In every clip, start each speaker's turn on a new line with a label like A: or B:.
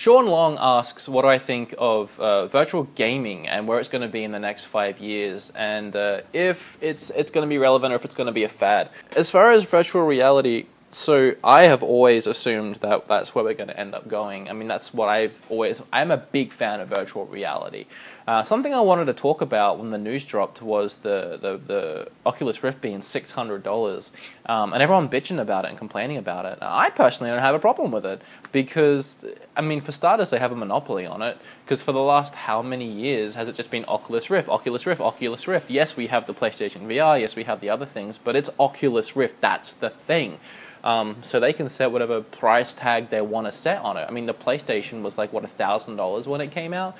A: Sean Long asks, what do I think of virtual gaming and where it's going to be in the next 5 years, and if it's going to be relevant or if it's going to be a fad. As far as virtual reality, so I have always assumed that that's where we're going to end up going. I mean, that's what I'm a big fan of virtual reality. Something I wanted to talk about when the news dropped was the Oculus Rift being $600, and everyone bitching about it and complaining about it. I personally don't have a problem with it because, I mean, for starters, they have a monopoly on it, because for the last how many years has it just been Oculus Rift, Oculus Rift, Oculus Rift? Yes, we have the PlayStation VR, yes, we have the other things, but it's Oculus Rift, that's the thing. So they can set whatever price tag they want to set on it. I mean, the PlayStation was like, what, $1,000 when it came out?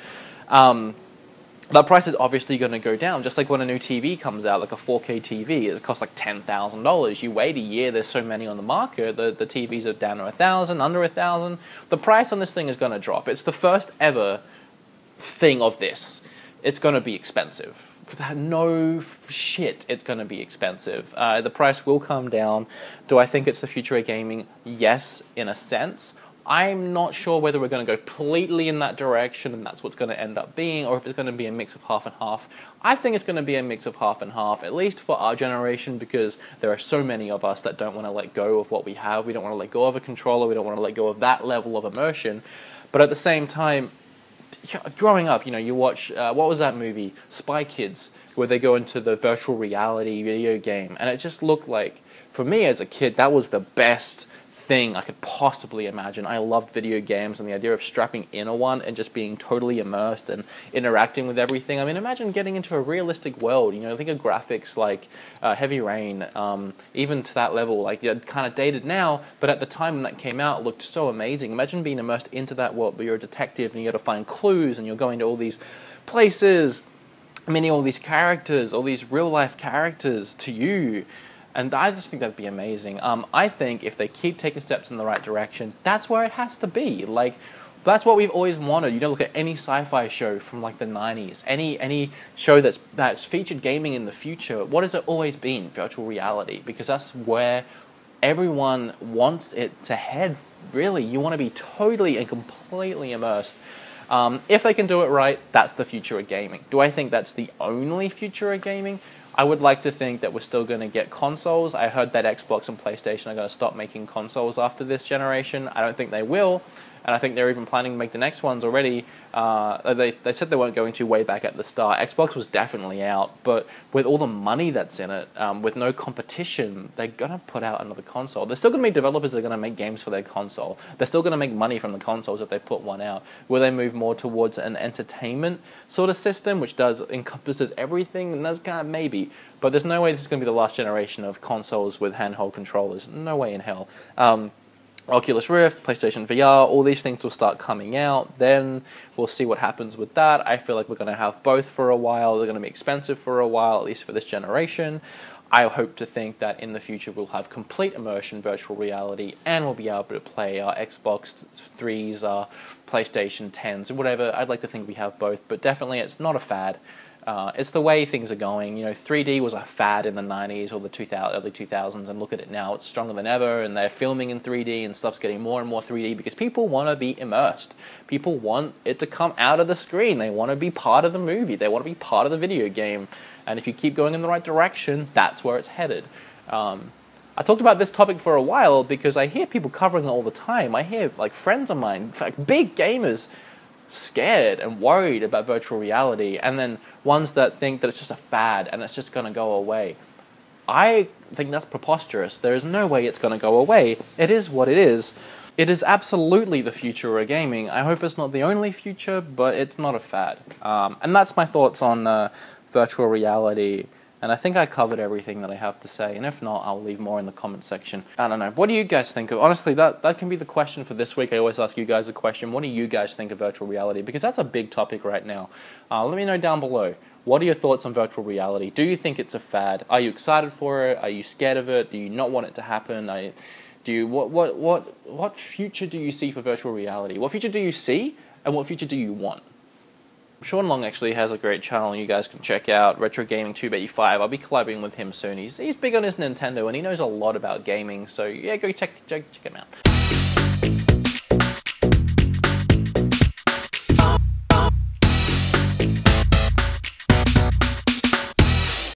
A: That price is obviously going to go down, just like when a new TV comes out, like a 4K TV, it costs like $10,000. You wait a year, there's so many on the market, the TVs are down to $1,000, under $1,000. The price on this thing is going to drop. It's the first ever thing of this. It's going to be expensive. No shit, it's going to be expensive. The price will come down. Do I think it's the future of gaming? Yes, in a sense. I'm not sure whether we're going to go completely in that direction and that's what's going to end up being, or if it's going to be a mix of half and half. I think it's going to be a mix of half and half, at least for our generation, because there are so many of us that don't want to let go of what we have. We don't want to let go of a controller. We don't want to let go of that level of immersion. But at the same time, growing up, you know, you watch, what was that movie, Spy Kids, where they go into the virtual reality video game, and it just looked like, for me as a kid, that was the best thing I could possibly imagine. I loved video games and the idea of strapping in a one and just being totally immersed and interacting with everything. I mean, imagine getting into a realistic world. You know, think of graphics like Heavy Rain, even to that level, like, kind of dated now, but at the time when that came out, it looked so amazing. Imagine being immersed into that world, but you're a detective and you got to find clues and you're going to all these places, meeting all these characters, all these real-life characters to you. And I just think that'd be amazing. I think if they keep taking steps in the right direction, that's where it has to be. Like, that's what we've always wanted. You don't look at any sci-fi show from like the 90s, any show that's featured gaming in the future. What has it always been? Virtual reality, because that's where everyone wants it to head. Really, you want to be totally and completely immersed. If they can do it right, that's the future of gaming. Do I think that's the only future of gaming? I would like to think that we're still going to get consoles. I heard that Xbox and PlayStation are going to stop making consoles after this generation. I don't think they will, and I think they're even planning to make the next ones already. They said they weren't going to way back at the start. Xbox was definitely out, but with all the money that's in it, with no competition, they're going to put out another console. There's still going to be developers that are going to make games for their console. They're still going to make money from the consoles if they put one out. Will they move more towards an entertainment sort of system, which encompasses everything? And that's kind of maybe. But there's no way this is going to be the last generation of consoles with handheld controllers. No way in hell. Oculus Rift, PlayStation VR, all these things will start coming out. Then we'll see what happens with that. I feel like we're going to have both for a while. They're going to be expensive for a while, at least for this generation. I hope to think that in the future we'll have complete immersion virtual reality and we'll be able to play our Xbox 3s, our PlayStation 10s, whatever. I'd like to think we have both, but definitely it's not a fad. It's the way things are going. You know, 3D was a fad in the 90s or the early 2000s, and look at it now. It's stronger than ever, and they're filming in 3D, and stuff's getting more and more 3D because people want to be immersed. People want it to come out of the screen. They want to be part of the movie. They want to be part of the video game. And if you keep going in the right direction, that's where it's headed. I talked about this topic for a while because I hear people covering it all the time. I hear, like, friends of mine, like big gamers, scared and worried about virtual reality, and then ones that think that it's just a fad and it's just going to go away. I think that's preposterous. There is no way it's going to go away. It is what it is. It is absolutely the future of gaming. I hope it's not the only future, but it's not a fad. And that's my thoughts on virtual reality. And I think I covered everything that I have to say. And if not, I'll leave more in the comment section. I don't know. What do you guys think of? Honestly, that can be the question for this week. I always ask you guys a question. What do you guys think of virtual reality? Because that's a big topic right now. Let me know down below. What are your thoughts on virtual reality? Do you think it's a fad? Are you excited for it? Are you scared of it? Do you not want it to happen? What future do you see for virtual reality? What future do you see? And what future do you want? Sean Long actually has a great channel you guys can check out, Retro Gaming 285. I'll be collaborating with him soon. He's big on his Nintendo and he knows a lot about gaming, so yeah, go check him out.